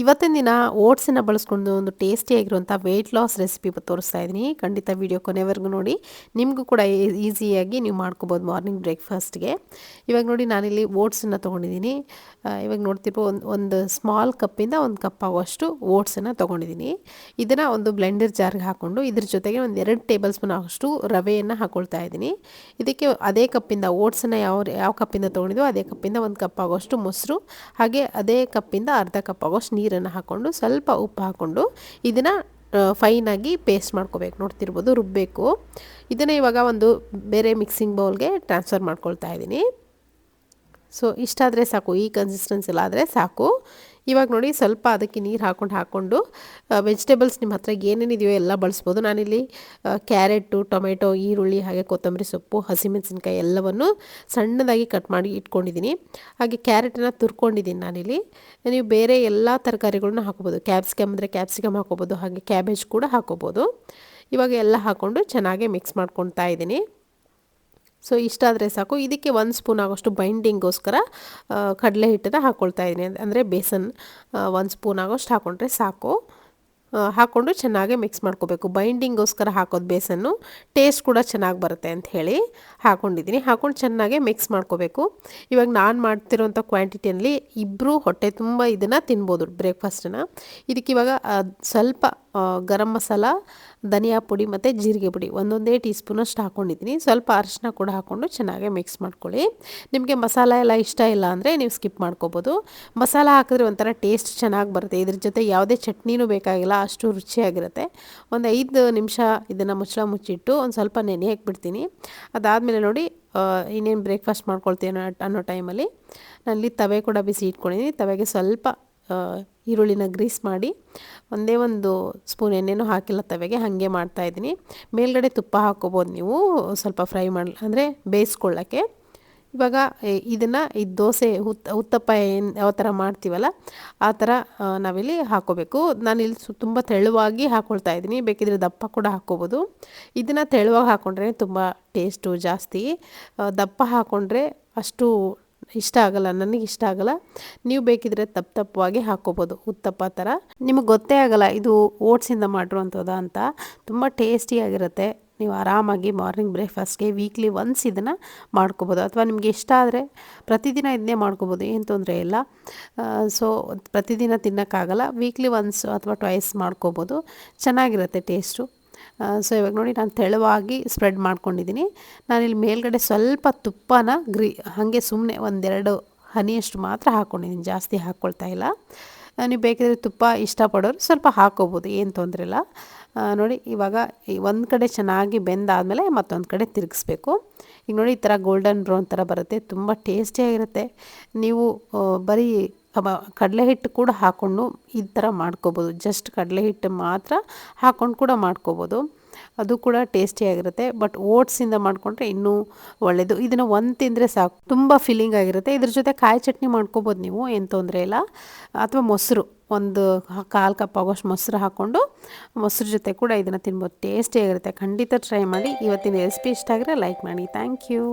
ಇವತ್ತಿನ ದಿನ ಓಟ್ಸನ್ನು ಬಳಸ್ಕೊಂಡು ಒಂದು ಟೇಸ್ಟಿಯಾಗಿರುವಂಥ ವೆಯ್ಟ್ ಲಾಸ್ ರೆಸಿಪಿ ತೋರಿಸ್ತಾ ಇದ್ದೀನಿ. ಖಂಡಿತ ವಿಡಿಯೋ ಕೊನೆವರೆಗೂ ನೋಡಿ. ನಿಮಗೂ ಕೂಡ ಈಸಿಯಾಗಿ ನೀವು ಮಾಡ್ಕೋಬೋದು ಮಾರ್ನಿಂಗ್ ಬ್ರೇಕ್ಫಾಸ್ಟ್ಗೆ. ಇವಾಗ ನೋಡಿ ನಾನಿಲ್ಲಿ ಓಟ್ಸನ್ನು ತೊಗೊಂಡಿದ್ದೀನಿ. ಇವಾಗ ನೋಡ್ತಿರ್ಬೋದು ಒಂದು ಸ್ಮಾಲ್ ಕಪ್ಪಿಂದ ಒಂದು ಕಪ್ ಆಗುವಷ್ಟು ಓಟ್ಸನ್ನು ತೊಗೊಂಡಿದ್ದೀನಿ. ಇದನ್ನು ಒಂದು ಬ್ಲೆಂಡರ್ ಜಾರ್ಗೆ ಹಾಕ್ಕೊಂಡು ಇದ್ರ ಜೊತೆಗೆ ಒಂದು 2 ಟೇಬಲ್ ಸ್ಪೂನ್ ಆಗುವಷ್ಟು ರವೆಯನ್ನು ಹಾಕ್ಕೊಳ್ತಾ ಇದ್ದೀನಿ. ಇದಕ್ಕೆ ಅದೇ ಕಪ್ಪಿಂದ ಓಟ್ಸನ್ನು ಯಾವ ಕಪ್ಪಿಂದ ತೊಗೊಂಡಿದ್ವೋ ಅದೇ ಕಪ್ಪಿಂದ ಒಂದು ಕಪ್ ಆಗುವಷ್ಟು ಮೊಸರು, ಹಾಗೆ ಅದೇ ಕಪ್ಪಿಂದ ಅರ್ಧ ಕಪ್ ಆಗುವಷ್ಟು ನೀರನ್ನು ಹಾಕ್ಕೊಂಡು ಸ್ವಲ್ಪ ಉಪ್ಪು ಹಾಕ್ಕೊಂಡು ಇದನ್ನು ಫೈನಾಗಿ ಪೇಸ್ಟ್ ಮಾಡ್ಕೋಬೇಕು. ನೋಡ್ತಿರ್ಬೋದು, ರುಬ್ಬಬೇಕು. ಇದನ್ನು ಇವಾಗ ಒಂದು ಬೇರೆ ಮಿಕ್ಸಿಂಗ್ ಬೌಲ್ಗೆ ಟ್ರಾನ್ಸ್ಫರ್ ಮಾಡ್ಕೊಳ್ತಾ ಇದ್ದೀನಿ. ಸೊ ಇಷ್ಟಾದರೆ ಸಾಕು, ಈ ಕನ್ಸಿಸ್ಟೆನ್ಸಿಲ್ ಆದರೆ ಸಾಕು. ಇವಾಗ ನೋಡಿ ಸ್ವಲ್ಪ ಅದಕ್ಕೆ ನೀರು ಹಾಕ್ಕೊಂಡು ವೆಜಿಟೇಬಲ್ಸ್ ನಿಮ್ಮ ಹತ್ರ ಏನೇನಿದೆಯೋ ಎಲ್ಲ ಬಳಸ್ಬೋದು. ನಾನಿಲ್ಲಿ ಕ್ಯಾರೆಟು, ಟೊಮೆಟೊ, ಈರುಳ್ಳಿ, ಹಾಗೆ ಕೊತ್ತಂಬರಿ ಸೊಪ್ಪು, ಹಸಿಮೆಣಸಿನ್ಕಾಯಿ ಎಲ್ಲವನ್ನು ಸಣ್ಣದಾಗಿ ಕಟ್ ಮಾಡಿ ಇಟ್ಕೊಂಡಿದ್ದೀನಿ. ಹಾಗೆ ಕ್ಯಾರೆಟನ್ನು ತುರ್ಕೊಂಡಿದ್ದೀನಿ ನಾನಿಲ್ಲಿ. ನೀವು ಬೇರೆ ಎಲ್ಲ ತರಕಾರಿಗಳನ್ನ ಹಾಕೋಬೋದು. ಕ್ಯಾಪ್ಸಿಕಮ್ ಅಂದರೆ ಕ್ಯಾಪ್ಸಿಕಮ್ ಹಾಕೋಬೋದು, ಹಾಗೆ ಕ್ಯಾಬೇಜ್ ಕೂಡ ಹಾಕೋಬೋದು. ಇವಾಗ ಎಲ್ಲ ಹಾಕ್ಕೊಂಡು ಚೆನ್ನಾಗಿ ಮಿಕ್ಸ್ ಮಾಡ್ಕೊಳ್ತಾ ಇದ್ದೀನಿ. ಸೊ ಇಷ್ಟಾದರೆ ಸಾಕು. ಇದಕ್ಕೆ 1 ಸ್ಪೂನ್ ಆಗೋಷ್ಟು ಬೈಂಡಿಂಗೋಸ್ಕರ ಕಡಲೆ ಹಿಟ್ಟನ್ನು ಹಾಕ್ಕೊಳ್ತಾ ಇದ್ದೀನಿ. ಅಂದರೆ ಬೇಸನ್ 1 ಸ್ಪೂನ್ ಆಗೋಷ್ಟು ಹಾಕ್ಕೊಂಡ್ರೆ ಸಾಕು. ಹಾಕ್ಕೊಂಡು ಚೆನ್ನಾಗಿ ಮಿಕ್ಸ್ ಮಾಡ್ಕೋಬೇಕು. ಬೈಂಡಿಂಗೋಸ್ಕರ ಹಾಕೋದು ಬೇಸನ್ನು, ಟೇಸ್ಟ್ ಕೂಡ ಚೆನ್ನಾಗಿ ಬರುತ್ತೆ ಅಂತ ಹೇಳಿ ಹಾಕ್ಕೊಂಡಿದ್ದೀನಿ. ಹಾಕ್ಕೊಂಡು ಚೆನ್ನಾಗಿ ಮಿಕ್ಸ್ ಮಾಡ್ಕೋಬೇಕು. ಇವಾಗ ನಾನು ಮಾಡ್ತಿರೋಂಥ ಕ್ವಾಂಟಿಟಿಯಲ್ಲಿ ಇಬ್ಬರು ಹೊಟ್ಟೆ ತುಂಬ ಇದನ್ನು ತಿನ್ಬೋದು ಬ್ರೇಕ್ಫಾಸ್ಟನ್ನು. ಇದಕ್ಕೆ ಇವಾಗ ಸ್ವಲ್ಪ ಗರಂ ಮಸಾಲ, ಧನಿಯಾ ಪುಡಿ ಮತ್ತು ಜೀರಿಗೆ ಪುಡಿ ಒಂದೊಂದೇ ಟೀ ಸ್ಪೂನಷ್ಟು ಹಾಕ್ಕೊಂಡಿದ್ದೀನಿ. ಸ್ವಲ್ಪ ಅರಿಶಿನ ಕೂಡ ಹಾಕ್ಕೊಂಡು ಚೆನ್ನಾಗಿ ಮಿಕ್ಸ್ ಮಾಡ್ಕೊಳ್ಳಿ. ನಿಮಗೆ ಮಸಾಲ ಎಲ್ಲ ಇಷ್ಟ ಇಲ್ಲ ಅಂದರೆ ನೀವು ಸ್ಕಿಪ್ ಮಾಡ್ಕೋಬೋದು. ಮಸಾಲ ಹಾಕಿದ್ರೆ ಒಂಥರ ಟೇಸ್ಟ್ ಚೆನ್ನಾಗಿ ಬರುತ್ತೆ. ಇದ್ರ ಜೊತೆ ಯಾವುದೇ ಚಟ್ನಿನೂ ಬೇಕಾಗಿಲ್ಲ, ಅಷ್ಟು ರುಚಿಯಾಗಿರುತ್ತೆ. ಒಂದು 5 ನಿಮಿಷ ಇದನ್ನು ಮುಚ್ಚಿಟ್ಟು ಒಂದು ಸ್ವಲ್ಪ ನೆನೆಯಕ್ಕೆ ಬಿಡ್ತೀನಿ. ಅದಾದಮೇಲೆ ನೋಡಿ ಇನ್ನೇನು ಬ್ರೇಕ್ಫಾಸ್ಟ್ ಮಾಡ್ಕೊಳ್ತೀನಿ ಅನ್ನೋ ಟೈಮಲ್ಲಿ ನಾನಲ್ಲಿ ತವೆ ಕೂಡ ಬಿಸಿ ಇಟ್ಕೊಂಡಿದ್ದೀನಿ. ತವೆಗೆ ಸ್ವಲ್ಪ ಈರುಳ್ಳಿನ ಗ್ರೀಸ್ ಮಾಡಿ, ಒಂದೇ ಒಂದು ಸ್ಪೂನ್ ಎಣ್ಣೆನೂ ಹಾಕಿಲ್ಲ ತವೆಗೆ, ಹಾಗೆ ಮಾಡ್ತಾಯಿದ್ದೀನಿ. ಮೇಲ್ಗಡೆ ತುಪ್ಪ ಹಾಕ್ಕೋಬೋದು ನೀವು, ಸ್ವಲ್ಪ ಫ್ರೈ ಅಂದರೆ ಬೇಯಿಸ್ಕೊಳ್ಳೋಕ್ಕೆ. ಇವಾಗ ಇದನ್ನು ದೋಸೆ ಉತ್ತಪ್ಪ ಯಾವ ಥರ ಮಾಡ್ತೀವಲ್ಲ ಆ ಥರ ನಾವಿಲ್ಲಿ ಹಾಕ್ಕೋಬೇಕು. ನಾನಿಲ್ಲಿ ತುಂಬ ತೆಳುವಾಗಿ ಹಾಕ್ಕೊಳ್ತಾ ಇದ್ದೀನಿ. ಬೇಕಿದ್ರೆ ದಪ್ಪ ಕೂಡ ಹಾಕ್ಕೋಬೋದು. ಇದನ್ನು ತೆಳುವಾಗಿ ಹಾಕ್ಕೊಂಡ್ರೆ ತುಂಬ ಟೇಸ್ಟು ಜಾಸ್ತಿ, ದಪ್ಪ ಹಾಕ್ಕೊಂಡ್ರೆ ಅಷ್ಟು ಇಷ್ಟ ಆಗಲ್ಲ, ನನಗೆ ಇಷ್ಟ ಆಗಲ್ಲ. ನೀವು ಬೇಕಿದ್ರೆ ತಪ್ಪವಾಗಿ ಹಾಕ್ಕೋಬೋದು ಉತ್ತಪ್ಪ ಥರ. ನಿಮಗೆ ಗೊತ್ತೇ ಆಗಲ್ಲ ಇದು ಓಟ್ಸಿಂದ ಮಾಡಿರುವಂಥದ್ದು ಅಂತ. ತುಂಬ ಟೇಸ್ಟಿಯಾಗಿರುತ್ತೆ. ನೀವು ಆರಾಮಾಗಿ ಮಾರ್ನಿಂಗ್ ಬ್ರೇಕ್ಫಾಸ್ಟ್ಗೆ ವೀಕ್ಲಿ ಒನ್ಸ್ ಇದನ್ನು ಮಾಡ್ಕೋಬೋದು. ಅಥವಾ ನಿಮಗೆ ಇಷ್ಟ ಆದರೆ ಪ್ರತಿದಿನ ಇದನ್ನೇ ಮಾಡ್ಕೋಬೋದು, ಏನು ತೊಂದರೆ ಇಲ್ಲ. ಸೊ ಪ್ರತಿದಿನ ತಿನ್ನೋಕ್ಕಾಗಲ್ಲ, ವೀಕ್ಲಿ ಒನ್ಸ್ ಅಥವಾ ಟ್ವೈಸ್ ಮಾಡ್ಕೋಬೋದು. ಚೆನ್ನಾಗಿರುತ್ತೆ ಟೇಸ್ಟು. ಸೊ ಇವಾಗ ನೋಡಿ ನಾನು ತೆಳುವಾಗಿ ಸ್ಪ್ರೆಡ್ ಮಾಡ್ಕೊಂಡಿದ್ದೀನಿ. ನಾನಿಲ್ಲಿ ಮೇಲ್ಗಡೆ ಸ್ವಲ್ಪ ತುಪ್ಪನ ಹಾಗೆ ಸುಮ್ಮನೆ 1-2 ಹನಿಯಷ್ಟು ಮಾತ್ರ ಹಾಕ್ಕೊಂಡಿದ್ದೀನಿ, ಜಾಸ್ತಿ ಹಾಕ್ಕೊಳ್ತಾ ಇಲ್ಲ. ನೀವು ಬೇಕಿದ್ರೆ ತುಪ್ಪ ಇಷ್ಟಪಡೋರು ಸ್ವಲ್ಪ ಹಾಕ್ಕೋಬೋದು, ಏನು ತೊಂದರೆ ಇಲ್ಲ. ನೋಡಿ ಇವಾಗ ಒಂದು ಕಡೆ ಚೆನ್ನಾಗಿ ಬೆಂದಾದಮೇಲೆ ಮತ್ತೊಂದು ಕಡೆ ತಿರುಗಿಸ್ಬೇಕು. ಈಗ ನೋಡಿ ಈ ಥರ ಗೋಲ್ಡನ್ ಬ್ರೌನ್ ಥರ ಬರುತ್ತೆ, ತುಂಬ ಟೇಸ್ಟಿಯಾಗಿರುತ್ತೆ. ನೀವು ಬರೀ ಕಡಲೆ ಹಿಟ್ಟು ಕೂಡ ಹಾಕ್ಕೊಂಡು ಈ ಥರ ಮಾಡ್ಕೋಬೋದು. ಜಸ್ಟ್ ಕಡಲೆ ಹಿಟ್ಟು ಮಾತ್ರ ಹಾಕ್ಕೊಂಡು ಕೂಡ ಮಾಡ್ಕೋಬೋದು, ಅದು ಕೂಡ ಟೇಸ್ಟಿಯಾಗಿರುತ್ತೆ. ಬಟ್ ಓಟ್ಸಿಂದ ಮಾಡಿಕೊಂಡ್ರೆ ಇನ್ನೂ ಒಳ್ಳೆಯದು. ಇದನ್ನು ಒಂದು ತಿಂದರೆ ಸಾಕು, ತುಂಬ ಫೀಲಿಂಗ್ ಆಗಿರುತ್ತೆ. ಇದ್ರ ಜೊತೆ ಕಾಯಿ ಚಟ್ನಿ ಮಾಡ್ಕೋಬೋದು ನೀವು, ಏನು ತೊಂದರೆ ಇಲ್ಲ. ಅಥವಾ ಮೊಸರು, ಒಂದು 1/4 ಕಪ್ ಆಗೋಷ್ಟು ಮೊಸರು ಹಾಕ್ಕೊಂಡು ಮೊಸರು ಜೊತೆ ಕೂಡ ಇದನ್ನು ತಿನ್ಬೋದು, ಟೇಸ್ಟಿಯಾಗಿರುತ್ತೆ. ಖಂಡಿತ ಟ್ರೈ ಮಾಡಿ. ಇವತ್ತಿನ ರೆಸಿಪಿ ಇಷ್ಟ ಆಗಿದ್ರೆ ಲೈಕ್ ಮಾಡಿ. Thank you.